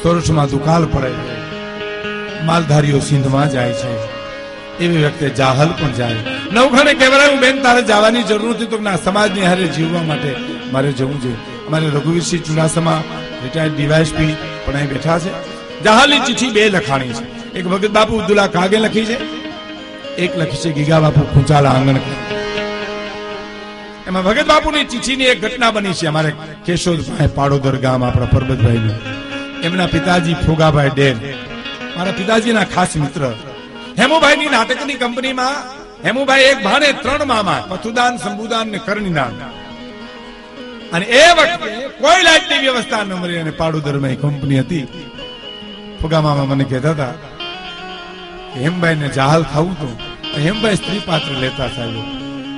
સૌરાષ્ટ્રમાં દુકાળ પડે છે, માલધારીઓ સિંધમાં જાય છે, એવી વખતે જાહલ પણ જાય. નવખાને કહેવાયું બેન તારે જવાની જરૂર નથી, તો ના સમાજની હારે જીવવા માટે મારે જવું જોઈએ. અમારે રઘુવીરસિંહ ચુડાસમા રિટાયર્ડ ડીવાયએસપી પણ અહીં બેઠા છે. જાહલની ચિઠ્ઠી બે લખાણી છે, એક ભગત બાપુ ઉદ્દુલા કાગે લખી છે, એક લખી છે ગીગા બાપુ કુંચાલા આંગણ. એમાં ભગત બાપુની ચિઠ્ઠીની એક ઘટના બની છે. અમારે કેશોદ પાડોદર ગામ આપણા પરબતભાઈનું, એમના પિતાજી ફોગાભાઈ ડેર મારા પિતાજીના ખાસ મિત્ર. હેમુભાઈની નાટકની કંપનીમાં હેમુભાઈ એક ભાણે 3 મામા, પથુદાન, શંભુદાન ને કરણીદાન. અને એ વખતે કોઈ લાઇટની વ્યવસ્થા ન મળી અને પાડોદરમાં કંપની હતી. ફોગા મામા મને કહેતા હતા હેમભાઈ ને જાહલ ખાવું તો હેમભાઈ સ્ત્રી પાત્ર લેતા સાહેબ.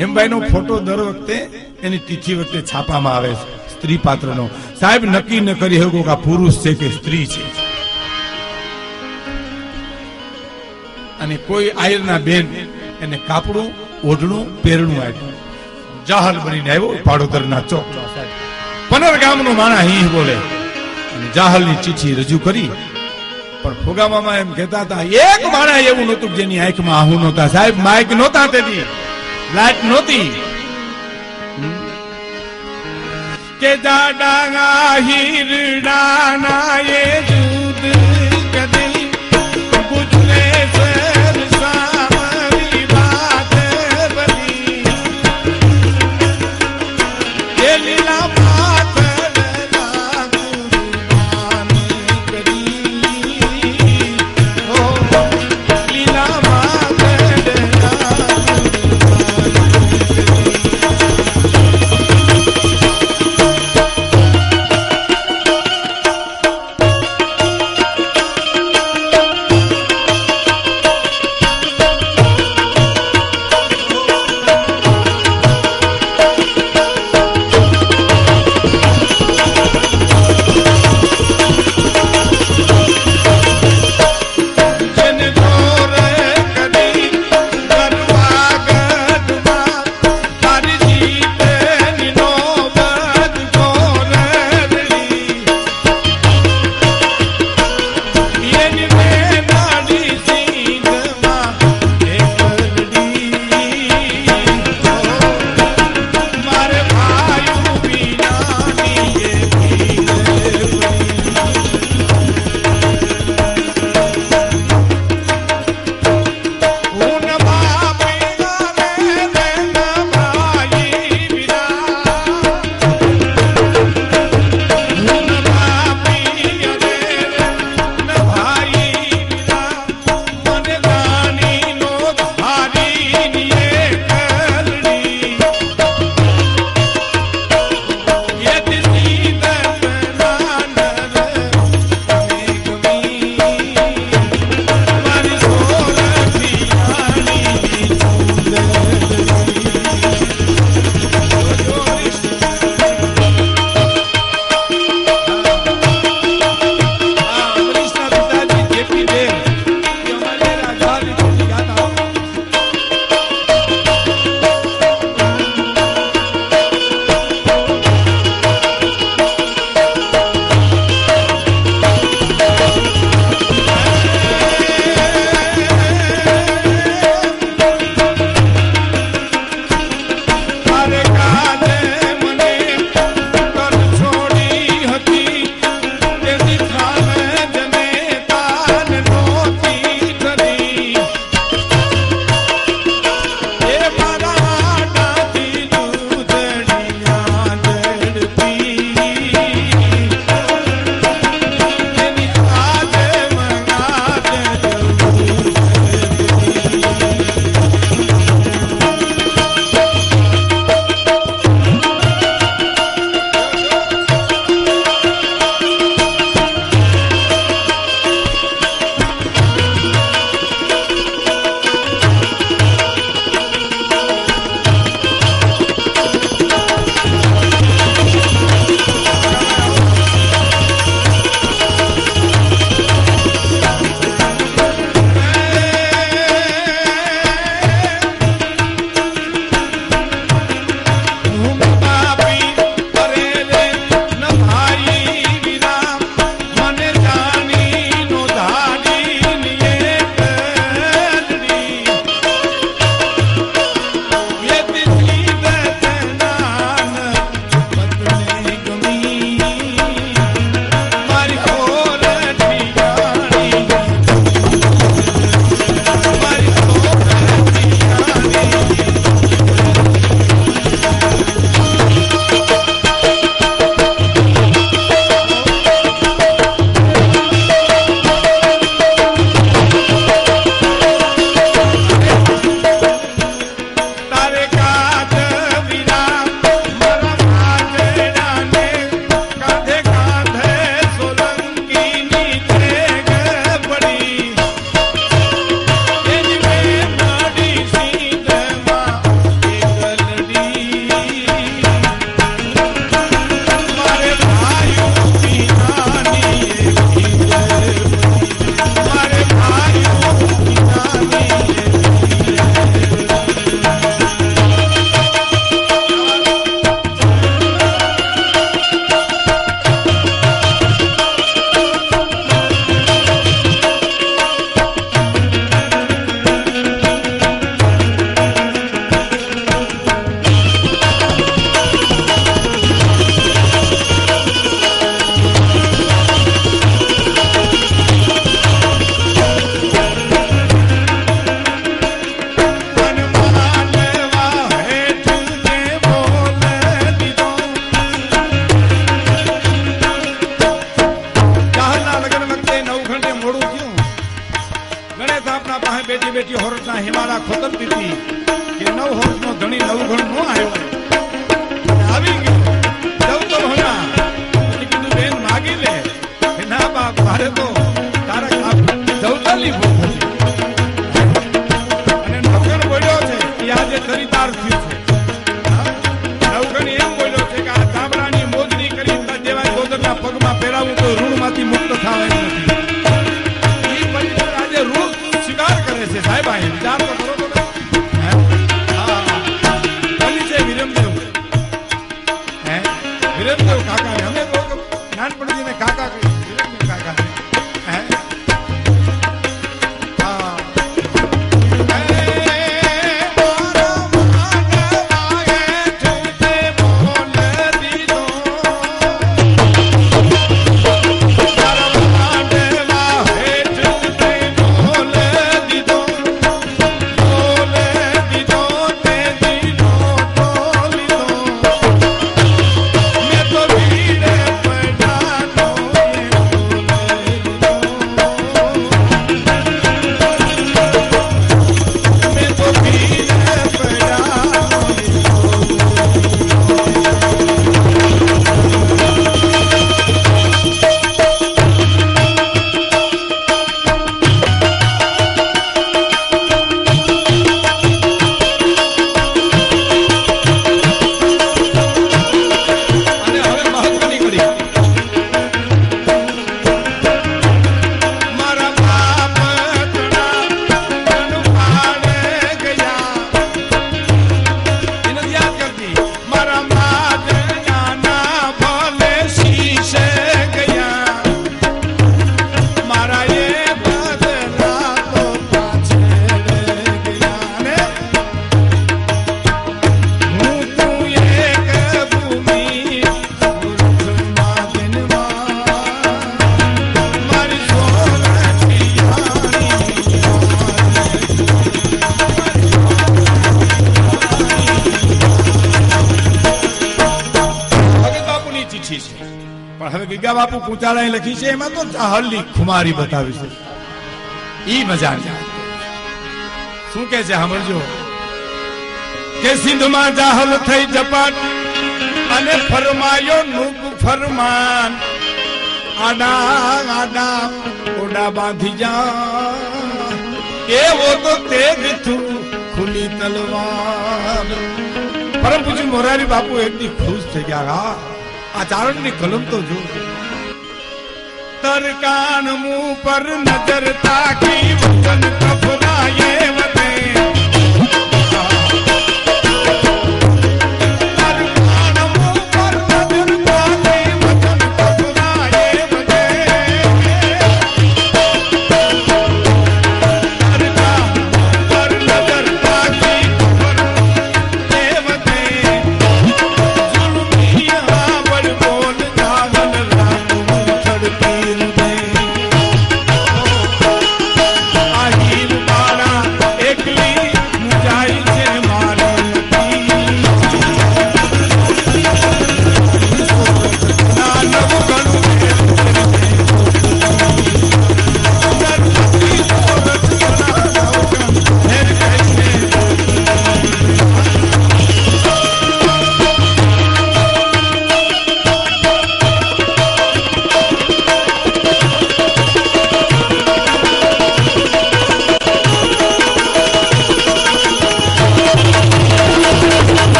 હેમભાઈ નો ફોટો દર વખતે એની તિથિ વખતે છાપામાં આવે છે સ્ત્રી પાત્રનો. સાહેબ નક્કી ન કરી શકો કે આ પુરુષ છે કે સ્ત્રી છે. અને કોઈ આયરના બેન એને કાપડું, ઓઢણું, પહેરણું આપ્યું. જાહલ બનીને આવ્યો પાડોદરના ચોક. પનર ગામનો માણા અહીં બોલે અને જાહલની ચિઠ્ઠી રજૂ કરી. પણ ફોગા મામા એમ કહેતા હતા એક માણા એવું નહોતું જેની આંખમાં આહુ નહોતા. સાહેબ માઇક નહોતા, તેથી લાઈટ નહોતી. કે દાડા હીરડાના એ દૂધ કદી ગુજરે સર સામરી વાત બની એ લીલા પાથરના કુરબાન કરી ઓ લીલા 8 વર્ષના હિમાલા ખોતર દીધી કે 9 વર્ષનો ધણી નવઘણ નો આવ્યો આવી ગયો જવતો હોના કીધું બેન માગી લે કે ના બાપ મારે તો તારા જવતાલી ભૂખ હતી અને નવઘણ બોલ્યો છે કે આજે ખરીદાર થયું છે નવઘણ એમ બોલ્યો છે કે આ તાંબડાની મોજણી કરી દેવાય ગોદરના પગમાં પહેરાવું તો ઋણમાંથી મુક્ત થવાય નથી એ પરિવાર આજે ઋણ સ્વીકાર કરે છે સાહેબ આ વિચાર તો કરો તો વિરમદેવ કાકા અમે નાનપણથી કાકા કહીએ વિરમદેવ કાકા ગીગા બાપુ કુચાળાએ લખી છે એમાં તો જાહલની ખુમારી બતાવી છે ઈ મજા શું કે છે સાંભળજો કે સિંધમાં જાહલ થઈ ઝપાટ અને ફરમાયો નુક ફરમાન આડા આડા ઓડા બાંધી જા એવો તો તેગ થું ખુલી તલવાર પરમ પૂજ્ય મોરારી બાપુ એકદી ખુશ થઈ ગયા આ ચારણની કલમ તો જો તરકાન મું પર નજર તાકી વચન કફરાએ વતે તરકાન મું પર નજર તાકી વચન કફરાએ વતે તરકાન પર નજર તાકી વચન વતે જુલમિયા બળ બોલ જાગલ રામ છડતી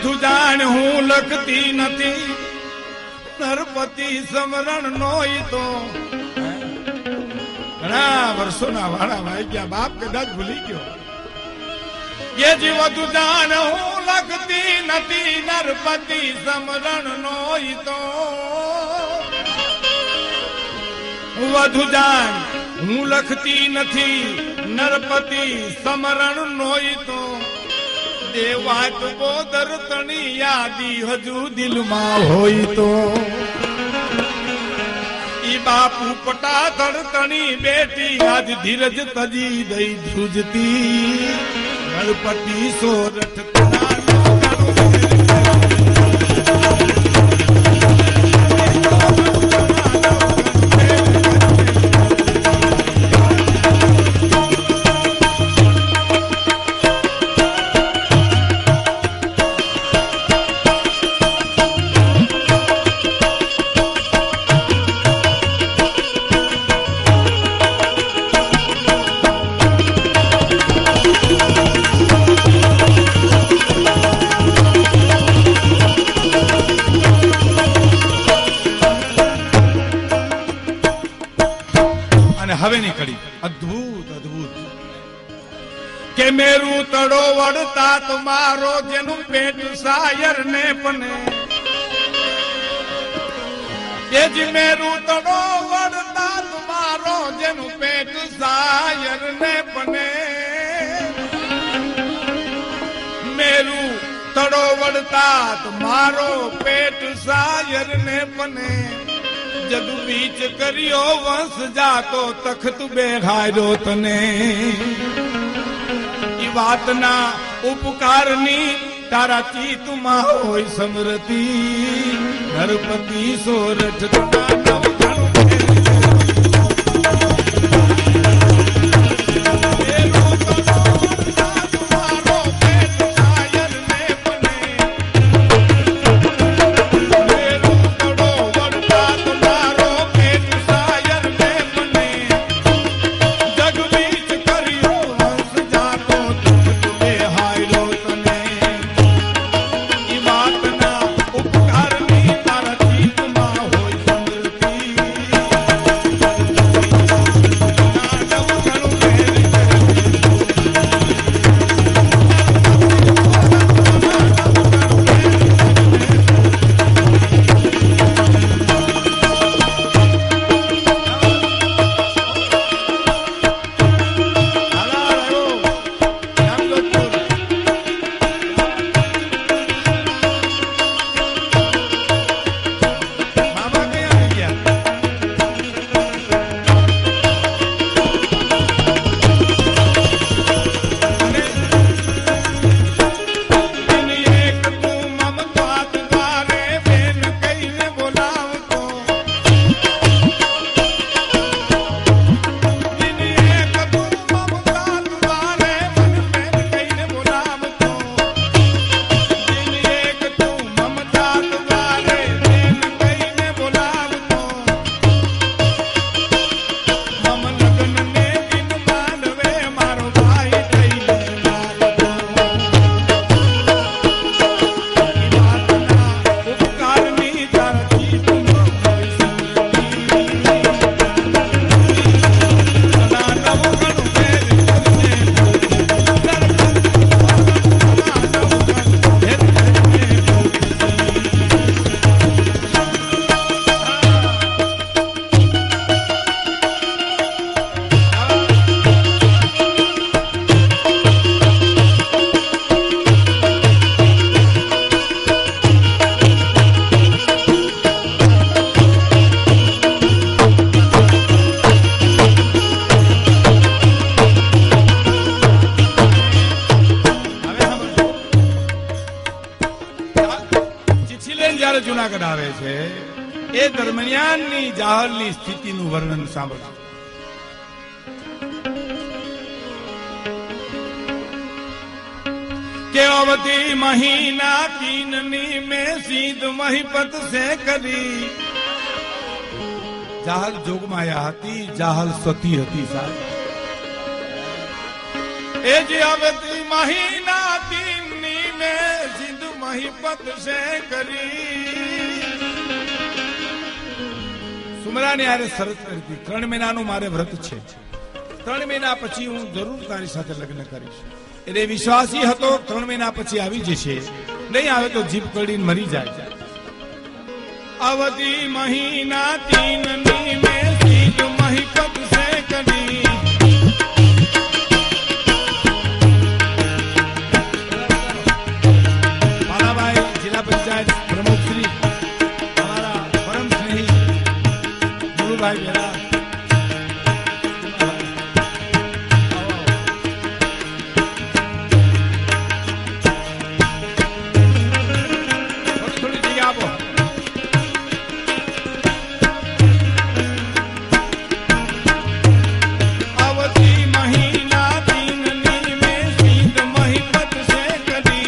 વધુ જાણ હું લખતી નથી નરપતિ સમરણ નો તો ઘણા વર્ષોના વાળા વાઈ ગયા બાપ કદાચ ભૂલી ગયો એ જી વધુ જાણ હું લખતી નથી નરપતિ સમરણ નો તો વધુ જાણ હું લખતી નથી નરપતિ સમરણ નો તો દેવાત બોદર તણી યાદી હજુ દિલમાં હોય તો ઈ બાપુ પટા તણી બેટી આજ ધીરજ તજી દઈ ધ્રુજતી નરપતિ સોરઠ હવેની કડી અદ્ભુત અદ્ભુત કે મેરું તડો વડતા તમારો જેનું પેટ સાયર ને પને એ જ મેરું તડો વડતા તમારો જેનું પેટ સાયર ને પને મેરું તડો વડતા તમારો પેટ સાયર ને પને જગ બીચ કર્યો વંશ જાતો તખત બેહાર્યો તને ઈ વાતના ઉપકારની તારા ચિત્તમાં હોય સમૃતિ નરપતિ સોરઠ જુનાગઢ આવે છે એ દરમિયાનની જાહલની સ્થિતિનું વર્ણન સાંભળો કે અવધી મહિના તીનની મેં સીધ મહિપત સે કરી જાહલ જોગમાયા હતી જાહલ સતી હતી સાહેબ એ જે અવધી મહિના તીનની મેં સીધ महिपत से करी સુમરાને આરે શરત કરી હતી 3 મહિનાનું મારે વ્રત છે 3 મહિના પછી હું જરૂર તારી સાથે લગ્ન કરીશ એટલે વિશ્વાસી હતો 3 મહિના પછી આવી જશે નહીં આવે તો જીભ કડીને મરી જાય અવધિ મહિના 3 ની મેં સીધ महिपत से करी पंचायत प्रमुख श्री हमारा परम स्नेही गुरु भाई मेरा थोड़ी जगह आपो अवधि महीना 3 में सीध महिपत से करी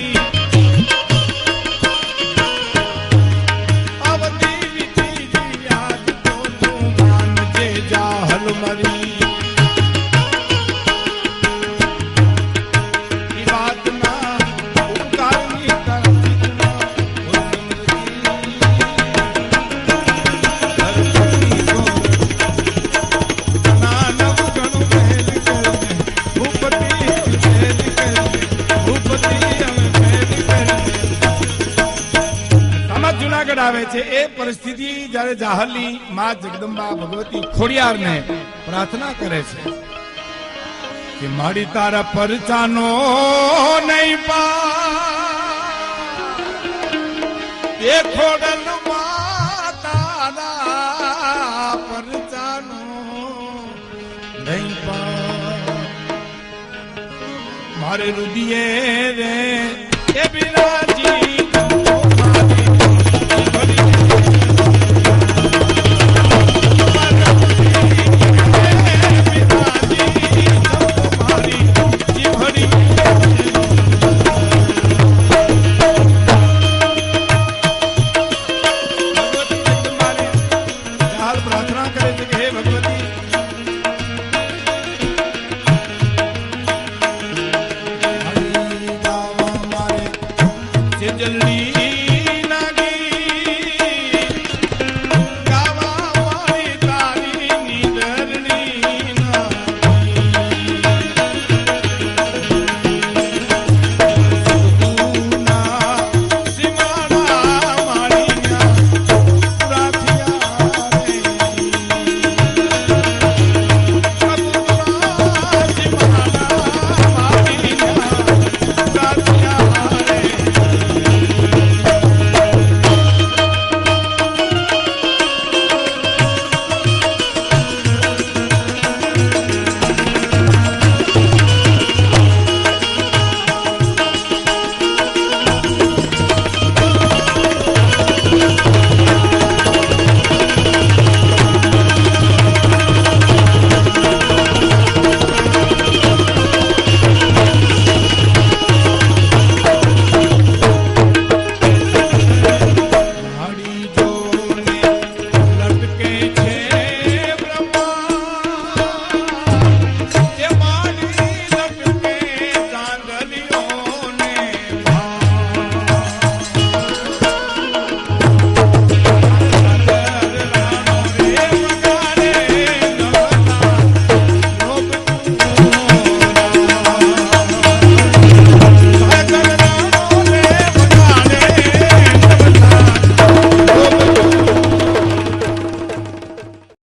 આવે છે એ પરિસ્થિતિ જ્યારે જાહલની માં જગદંબા ભગવતી ખોડિયારને પ્રાર્થના કરે છે કે માડી તારા પરચાનો નહીં પા એ ખોડલ માતાના પરચાનો નહીં પા મારે રુદિયે રે